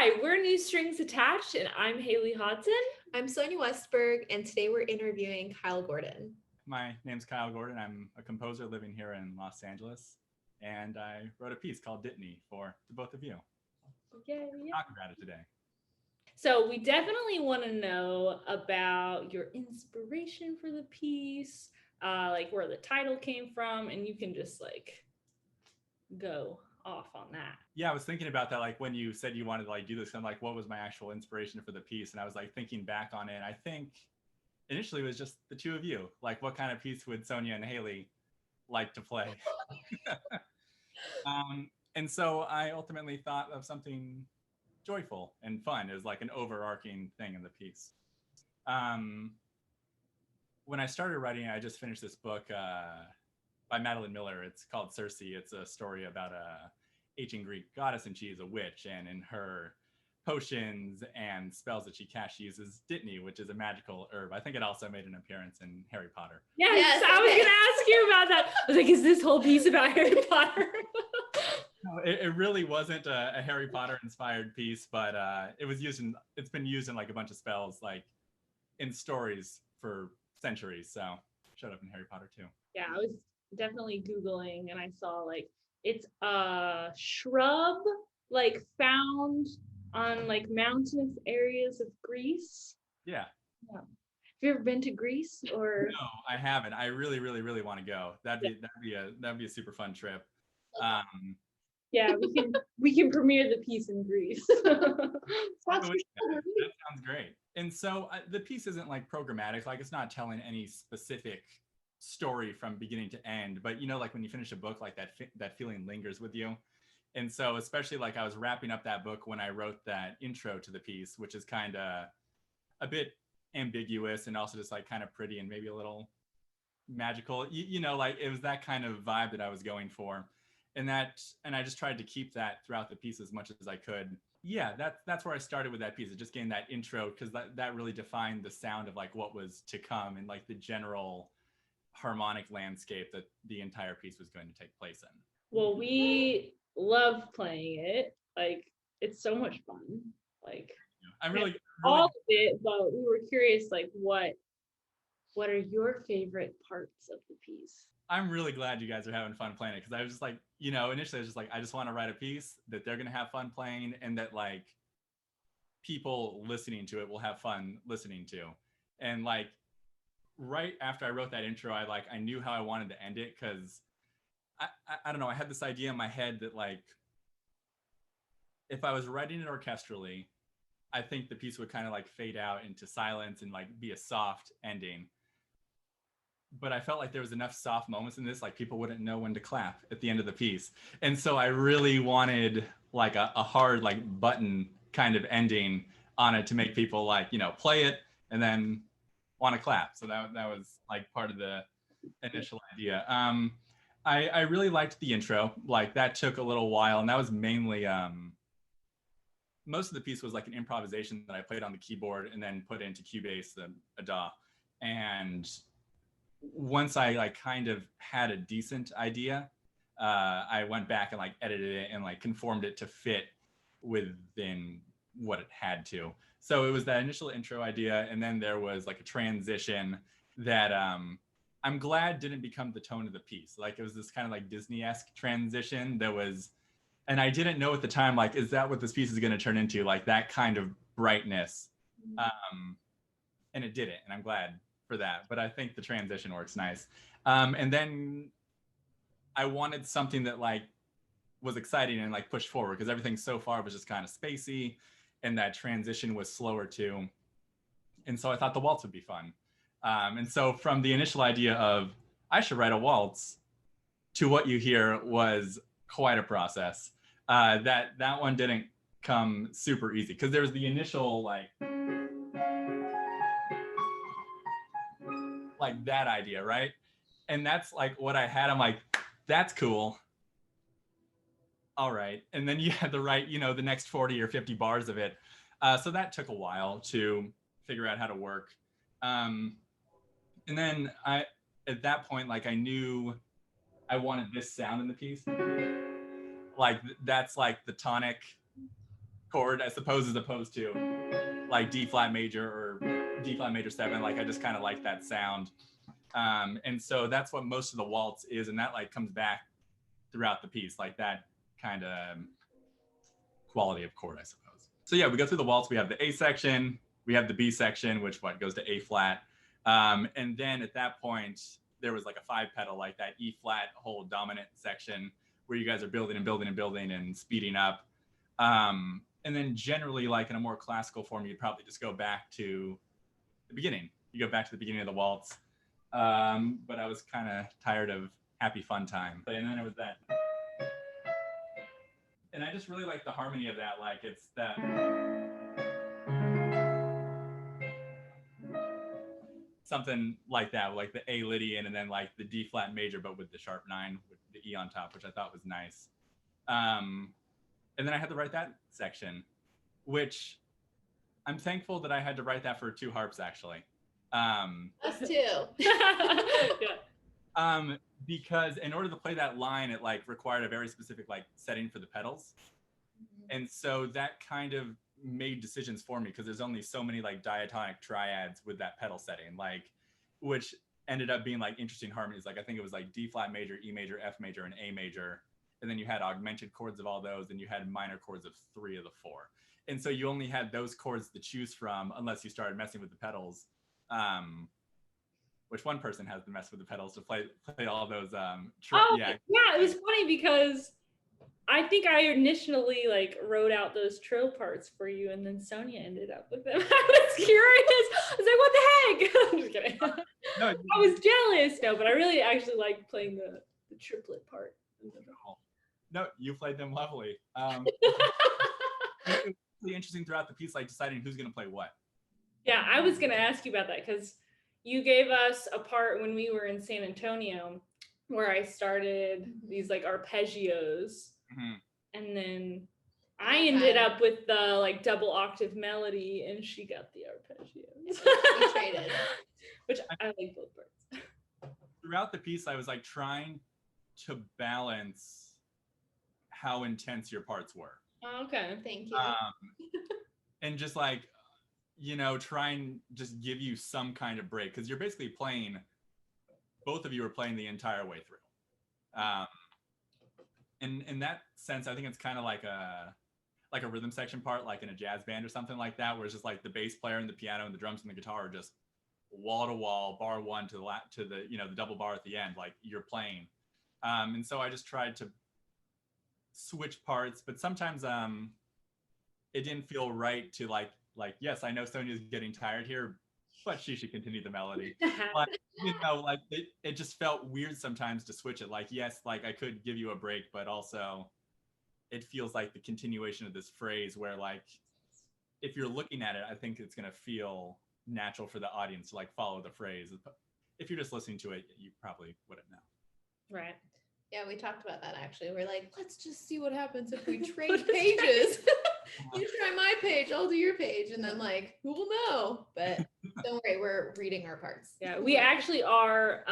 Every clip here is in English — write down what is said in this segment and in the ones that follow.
Hi, we're New Strings Attached, and I'm Haley Hodson. I'm Sonia Westberg, and today we're interviewing Kyle Gordon. My name's Kyle Gordon. I'm a composer living here in Los Angeles, and I wrote a piece called Dittany for the both of you. Yeah. Talk about it today. So we definitely want to know about your inspiration for the piece, like where the title came from, and you can just like go off on that. Yeah, I was thinking about that, like when you said you wanted to like do this, I'm like, what was my actual inspiration for the piece? And I was like thinking back on it, and I think initially it was just the two of you. Like, what kind of piece would Sonia and Haley like to play? And so I ultimately thought of something joyful and fun as like an overarching thing in the piece. When I started writing, I just finished this book by Madeline Miller. It's called Circe. It's a story about a ancient Greek goddess, and she is a witch. And in her potions and spells that she casts, she uses Dittany, which is a magical herb. I think it also made an appearance in Harry Potter. Yes, I was going to ask you about that. I was like, is this whole piece about Harry Potter? No, it really wasn't a Harry Potter inspired piece, but it's been used in like a bunch of spells, like in stories for centuries. So showed up in Harry Potter too. Yeah, I was definitely Googling and I saw like it's a shrub like found on like mountainous areas of Greece. Yeah. Have you ever been to Greece or? No, I haven't. I really, really, really want to go. That'd be a super fun trip. Yeah, we can premiere the piece in Greece. That sounds great. And so the piece isn't like programmatic, like it's not telling any specific story from beginning to end, but you know, like when you finish a book, like that feeling lingers with you. And so especially like I was wrapping up that book when I wrote that intro to the piece, which is kind of a bit ambiguous and also just like kind of pretty and maybe a little magical, you know, like it was that kind of vibe that I was going for. And I just tried to keep that throughout the piece as much as I could. Yeah, that's where I started with that piece. It just getting that intro, because that really defined the sound of like what was to come and like the general harmonic landscape that the entire piece was going to take place in. Well, we love playing it. Like it's so much fun. Like I'm really all of it, but we were curious, like what are your favorite parts of the piece? I'm really glad you guys are having fun playing it, because I was just like, you know, initially I was just like, I just want to write a piece that they're going to have fun playing and that like people listening to it will have fun listening to. And like right after I wrote that intro, I knew how I wanted to end it, because I don't know, I had this idea in my head that like if I was writing it orchestrally, I think the piece would kind of like fade out into silence and like be a soft ending. But I felt like there was enough soft moments in this, like people wouldn't know when to clap at the end of the piece. And so I really wanted like a hard like button kind of ending on it to make people like, you know, play it and then want to clap. So that was like part of the initial idea. I really liked the intro. Like that took a little while, and that was mainly most of the piece was like an improvisation that I played on the keyboard and then put into Cubase, a DAW. And once I like kind of had a decent idea, I went back and like edited it and like conformed it to fit within what it had to. So it was that initial intro idea, and then there was like a transition that I'm glad didn't become the tone of the piece. Like it was this kind of like Disney-esque transition that was, and I didn't know at the time, like, is that what this piece is going to turn into? Like that kind of brightness. And it didn't, and I'm glad for that. But I think the transition works nice. And then I wanted something that like was exciting and like pushed forward, because everything so far was just kind of spacey, and that transition was slower too. And so I thought the waltz would be fun. And so from the initial idea of I should write a waltz to what you hear was quite a process. That one didn't come super easy, because there's the initial like that idea, right? And that's like what I had. I'm like, that's cool. All right. And then you had to write, you know, the next 40 or 50 bars of it. So that took a while to figure out how to work. And then at that point, like I knew I wanted this sound in the piece. Like that's like the tonic chord, I suppose, as opposed to like D flat major or D flat major 7. Like I just kind of like that sound. And so that's what most of the waltz is, and that like comes back throughout the piece, like that kind of quality of chord, I suppose. So yeah, we go through the waltz. We have the A section, we have the B section, which goes to A flat, and then at that point there was like a 5-pedal, like that E flat whole dominant section where you guys are building and building and building and speeding up. And then generally, like in a more classical form, you'd probably just go back to the beginning. You go back to the beginning of the waltz. But I was kind of tired of Happy Fun Time. And then it was that. And I just really like the harmony of that. Like it's that. Something like that, like the A Lydian and then like the D flat major, but with the sharp 9 with the E on top, which I thought was nice. And then I had to write that section, which I'm thankful that I had to write that for 2 harps, actually. Us too. Yeah. Because in order to play that line, it like required a very specific like setting for the pedals. And so that kind of made decisions for me because there's only so many like diatonic triads with that pedal setting, like which ended up being like interesting harmonies. Like I think it was like D flat major, E major, F major, and A major. And then you had augmented chords of all those, and you had minor chords of 3 of the 4. And so you only had those chords to choose from unless you started messing with the pedals. Which one person has to mess with the pedals to play all those Yeah, it was funny because I think I initially like wrote out those trill parts for you, and then Sonia ended up with them. I was curious. I was like, "What the heck?" I'm just kidding. No, I was jealous. No, but I really actually liked playing the triplet part. No, you played them lovely. It was really interesting throughout the piece, like deciding who's going to play what. Yeah, I was going to ask you about that because you gave us a part when we were in San Antonio where I started these like arpeggios, and then I ended up with the like double octave melody, and she got the arpeggios. We traded. Which I like both parts. Throughout the piece, I was like trying to balance how intense your parts were. Oh, okay. Thank you. And just like, you know, try and just give you some kind of break because you're basically playing, both of you are playing the entire way through. In that sense, I think it's kind of like a rhythm section part, like in a jazz band or something like that, where it's just like the bass player and the piano and the drums and the guitar are just wall to wall, bar 1 to the you know the double bar at the end, like you're playing. And so I just tried to switch parts, but sometimes it didn't feel right to like yes, I know Sonia's getting tired here, but she should continue the melody. But you know, like it just felt weird sometimes to switch it. Like yes, like I could give you a break, but also it feels like the continuation of this phrase where like if you're looking at it, I think it's gonna feel natural for the audience to like follow the phrase. If you're just listening to it, you probably wouldn't know. Right. Yeah, we talked about that actually. We're like, let's just see what happens if we trade pages. You try my page, I'll do your page, and then like, who will know? But don't worry, we're reading our parts. Yeah, we actually are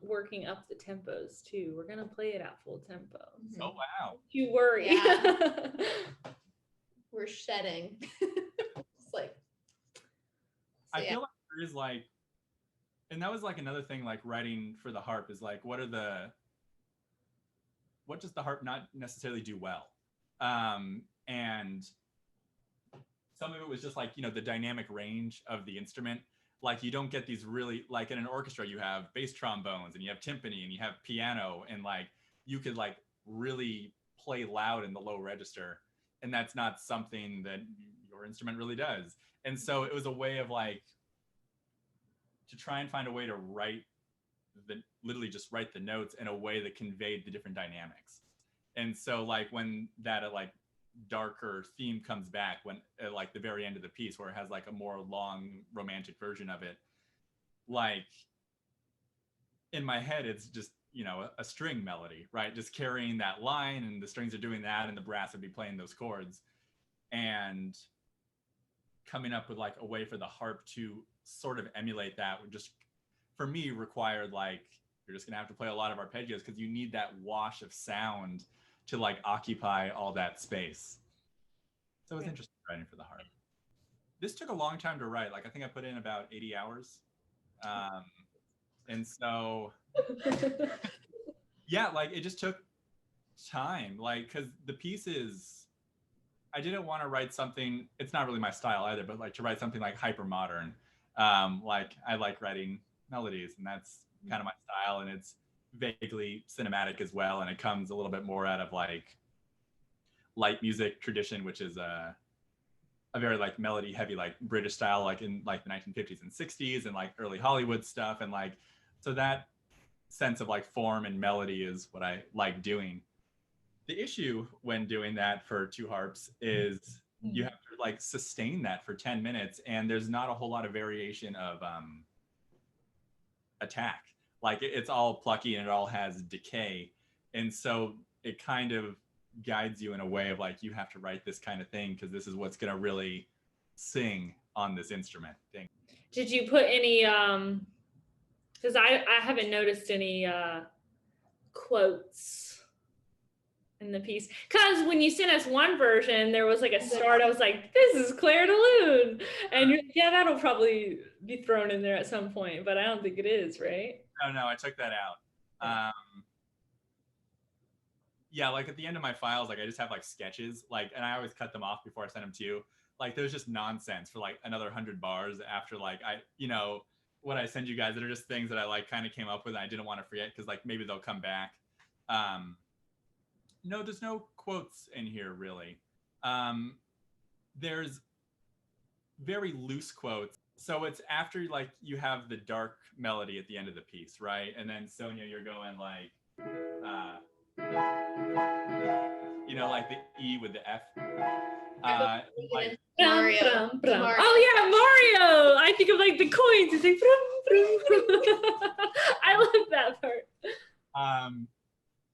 working up the tempos too. We're gonna play it at full tempo. Oh wow! Don't you worry. Yeah. We're shedding. It's like. So, I feel like there is like, and that was like another thing, like writing for the harp is like, what does the harp not necessarily do well? And some of it was just like, you know, the dynamic range of the instrument. Like you don't get these really, like in an orchestra, you have bass trombones and you have timpani and you have piano, and like you could like really play loud in the low register. And that's not something that your instrument really does. And so it was a way of like, to try and find a way to literally just write the notes in a way that conveyed the different dynamics. And so like when that like darker theme comes back, when at like the very end of the piece where it has like a more long romantic version of it, like in my head it's just, you know, a string melody, right? Just carrying that line, and the strings are doing that and the brass would be playing those chords, and coming up with like a way for the harp to sort of emulate that would just, for me, required like, you're just gonna have to play a lot of arpeggios because you need that wash of sound to like occupy all that space. So it was interesting writing for the harp. This took a long time to write. Like I think I put in about 80 hours. And so yeah, like it just took time. Like because the piece is, I didn't want to write something. It's not really my style either, but like to write something like hyper modern. Like I like writing melodies, and that's kind of my style. And it's vaguely cinematic as well, and it comes a little bit more out of like light music tradition, which is a very like melody heavy like British style, like in like the 1950s and 60s and like early Hollywood stuff, and like so that sense of like form and melody is what I like doing. The issue when doing that for two harps is you have to like sustain that for 10 minutes, and there's not a whole lot of variation of attack. Like it's all plucky and it all has decay, and so it kind of guides you in a way of like you have to write this kind of thing because this is what's going to really sing on this instrument thing. Did you put any because I haven't noticed any quotes in the piece, because when you sent us one version there was like a start, I was like, this is Claire de Lune, and you're like, yeah, that'll probably be thrown in there at some point, but I don't think it is, right? No, I took that out. Yeah, like at the end of my files, like I just have like sketches, like, and I always cut them off before I send them to you. Like there's just nonsense for like another 100 bars after like what I send you guys that are just things that I like kind of came up with and I didn't want to forget because like maybe they'll come back. No, there's no quotes in here really. There's very loose quotes. So it's after like you have the dark melody at the end of the piece, right? And then Sonia, you're going like like the E with the F. Like Mario. Mario. Oh yeah, Mario! I think of like the coins. It's like I love that part.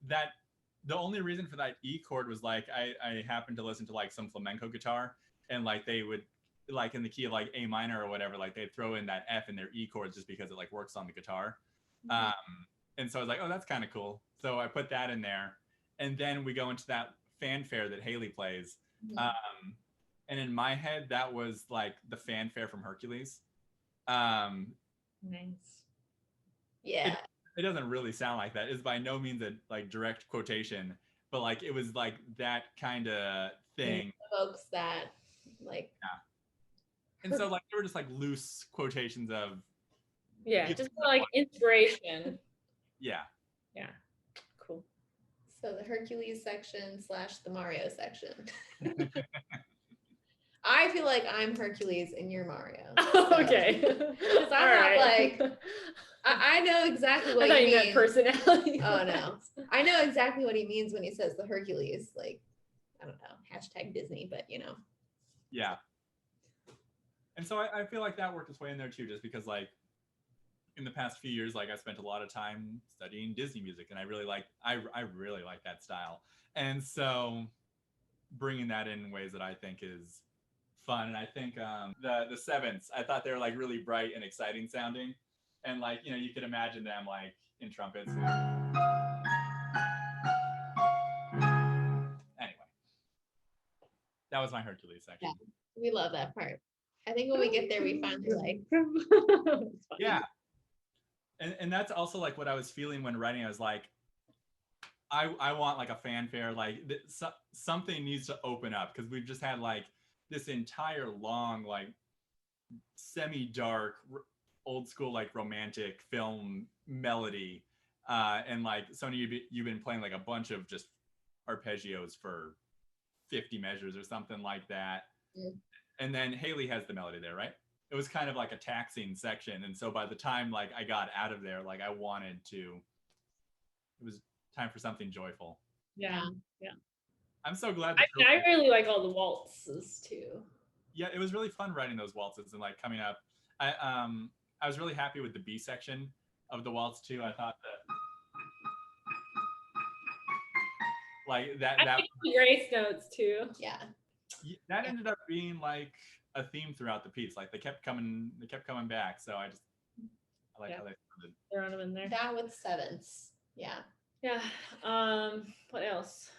That the only reason for that E chord was like I happened to listen to like some flamenco guitar, and like they would like in the key of like A minor or whatever, like they'd throw in that F in their E chords just because it like works on the guitar. And so I was like, oh, that's kind of cool. So I put that in there, and then we go into that fanfare that Haley plays. And in my head, that was like the fanfare from Hercules. Nice. Yeah. It doesn't really sound like that. It's by no means a like direct quotation, but like it was like that kind of thing. It evokes that, like. Yeah. And so like there were just like loose quotations of. Yeah, just like inspiration. Yeah. Yeah. Cool. So the Hercules section / the Mario section. I feel like I'm Hercules and you're Mario. So. Okay. Because I'm not like, I know exactly what he means. Personality. Oh no. I know exactly what he means when he says the Hercules. Like, I don't know, #Disney, but you know. Yeah. And so I feel like that worked its way in there too, just because like in the past few years, like I spent a lot of time studying Disney music, and I really like that style. And so bringing that in ways that I think is fun. And I think the sevenths, I thought they were like really bright and exciting sounding, and like you could imagine them like in trumpets. Anyway, that was my Hercules section. Yeah, we love that part. I think when we get there, we finally like. Yeah. And that's also like what I was feeling when writing. I was like, I want like a fanfare, like something needs to open up, because we've just had like this entire long, like semi-dark, old school, like romantic film melody. And like Sonia, you've been playing like a bunch of just arpeggios for 50 measures or something like that. Mm. And then Haley has the melody there, right? It was kind of like a taxing section. And so by the time like I got out of there, like it was time for something joyful. Yeah. I'm so glad. I really like all the waltzes too. Yeah, it was really fun writing those waltzes and like coming up. I was really happy with the B section of the waltz too. I thought that like that think the grace notes too. Yeah. That ended up being like a theme throughout the piece. Like they kept coming back. So I like how they sounded. Throwing them in there. That with sevenths. Yeah. Yeah. What else?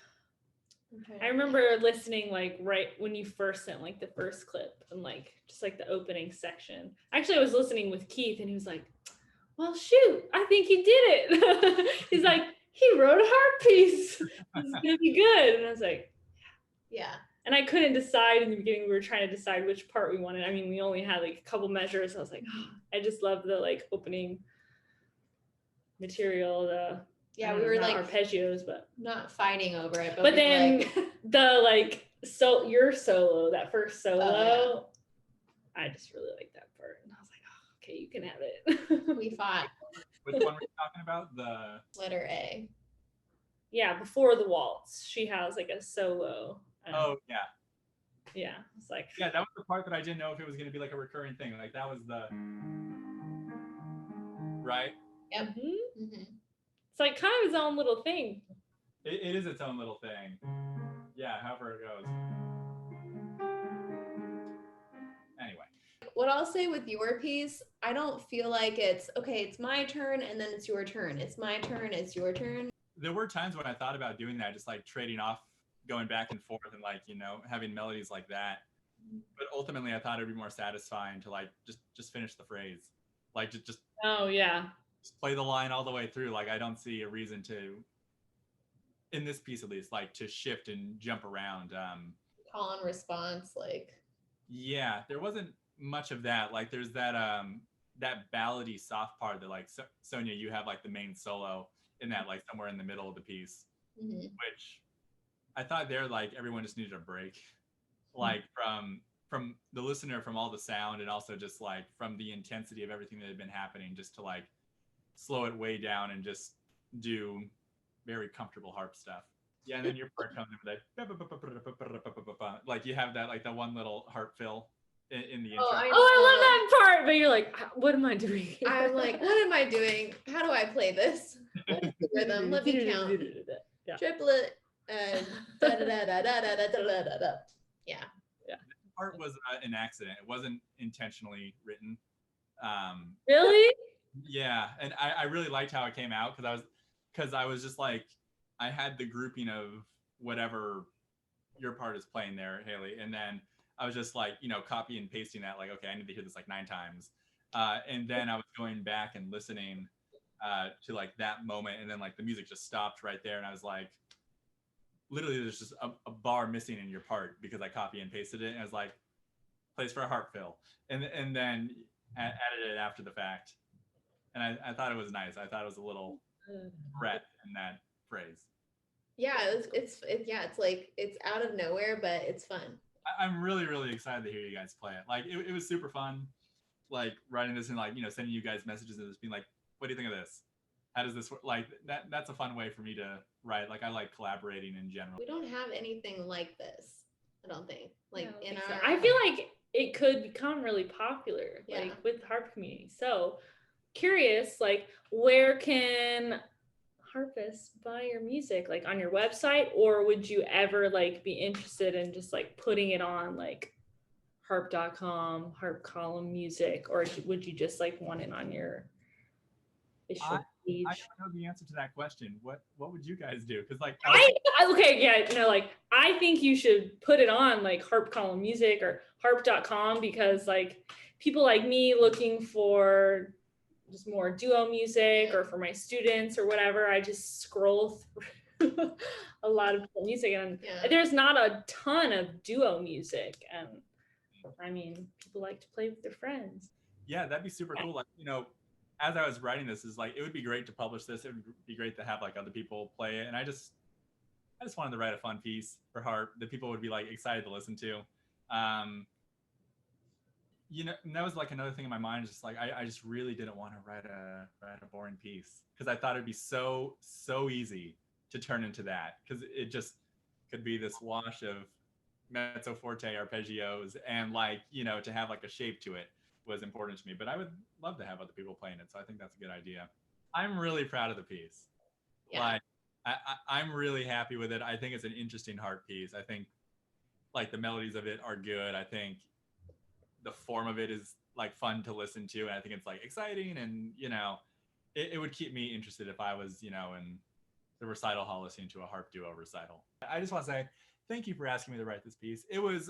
I remember listening like right when you first sent like the first clip and like just like the opening section. Actually, I was listening with Keith and he was like, well, shoot, I think he did it. He's like, he wrote a harp piece. This is gonna be good. And I was like, yeah. and I couldn't decide in the beginning. We were trying to decide which part we wanted. I mean, we only had like a couple measures. I was like, oh, I just love the like opening material, we were not like arpeggios, but not fighting over it. But then like... the like your solo, that first solo, I just really like that part. And I was like, oh, okay, you can have it. We fought. Which one were you talking about? The letter A. Yeah, before the waltz, she has like a solo. Oh yeah. Yeah, it's like that was the part that I didn't know if it was going to be like a recurring thing. Like that was the right. Yep. Mm-hmm. It's like kind of its own little thing. It is its own little thing. Yeah, however it goes. Anyway. What I'll say with your piece, I don't feel like it's okay, it's my turn and then it's your turn. It's my turn, it's your turn. There were times when I thought about doing that, just like trading off, going back and forth and like, having melodies like that. But ultimately I thought it'd be more satisfying to like just finish the phrase. Like just oh yeah. Just play the line all the way through. Like I don't see a reason to, in this piece at least, like to shift and jump around. Call and response, like. Yeah, there wasn't much of that. Like there's that that ballady soft part that like Sonia, you have like the main solo in that like somewhere in the middle of the piece, which I thought there like everyone just needed a break, like from the listener, from all the sound, and also just like from the intensity of everything that had been happening, just to like slow it way down and just do very comfortable harp stuff. Yeah, and then your part comes in with that, like you have that like the one little harp fill in the intro. I love that part, but you're like, what am I doing here? I'm like, what am I doing? How do I play this? What is the rhythm? Let me count. Yeah. Triplet. Da da da da da da da da da. Yeah. This part was an accident. It wasn't intentionally written. Really? Yeah, and I really liked how it came out because I was just like, I had the grouping of whatever your part is playing there, Haley, and then I was just like, copy and pasting that, like, okay, I need to hear this like 9 times, and then I was going back and listening to like that moment, and then like the music just stopped right there, and I was like, literally, there's just a bar missing in your part because I copy and pasted it, and I was like, place for a harp fill, and then added it after the fact. And I thought it was nice. I thought it was a little threat in that phrase. Yeah, it's like it's out of nowhere, but it's fun. I'm really, really excited to hear you guys play it. Like it was super fun, like writing this and like, sending you guys messages and just being like, what do you think of this? How does this work? Like that's a fun way for me to write. Like I like collaborating in general. We don't have anything like this, I don't think. Like I feel like it could become really popular, like with the harp community. So curious, like where can harpists buy your music? Like on your website, or would you ever like be interested in just like putting it on like harp.com, harp column music, or would you just like want it on your official page? I don't know the answer to that question. What would you guys do? Because like I think you should put it on like harp column music or harp.com, because like people like me looking for just more duo music, or for my students or whatever, I just scroll through a lot of music, and there's not a ton of duo music, and I mean, people like to play with their friends. Yeah, that'd be super cool. Like, as I was writing this, is like, it would be great to publish this. It would be great to have like other people play it, and I just wanted to write a fun piece for harp that people would be like excited to listen to. And that was like another thing in my mind, just like I just really didn't want to write a boring piece, because I thought it'd be so easy to turn into that, because it just could be this wash of mezzo forte arpeggios, and like to have like a shape to it was important to me. But I would love to have other people playing it, so I think that's a good idea. I'm really proud of the piece. Like I'm really happy with it. I think it's an interesting harp piece. I think like the melodies of it are good. I think the form of it is like fun to listen to, and I think it's like exciting, and it would keep me interested if I was in the recital Holocene to a harp duo recital. I just want to say thank you for asking me to write this piece. It was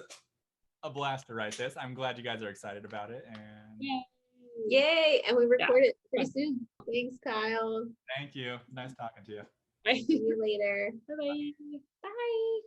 a blast to write this. I'm glad you guys are excited about it. And Yay! And we record it pretty soon. Thanks, Kyle. thank you. Nice talking to you. Bye. See you later. Bye. Bye.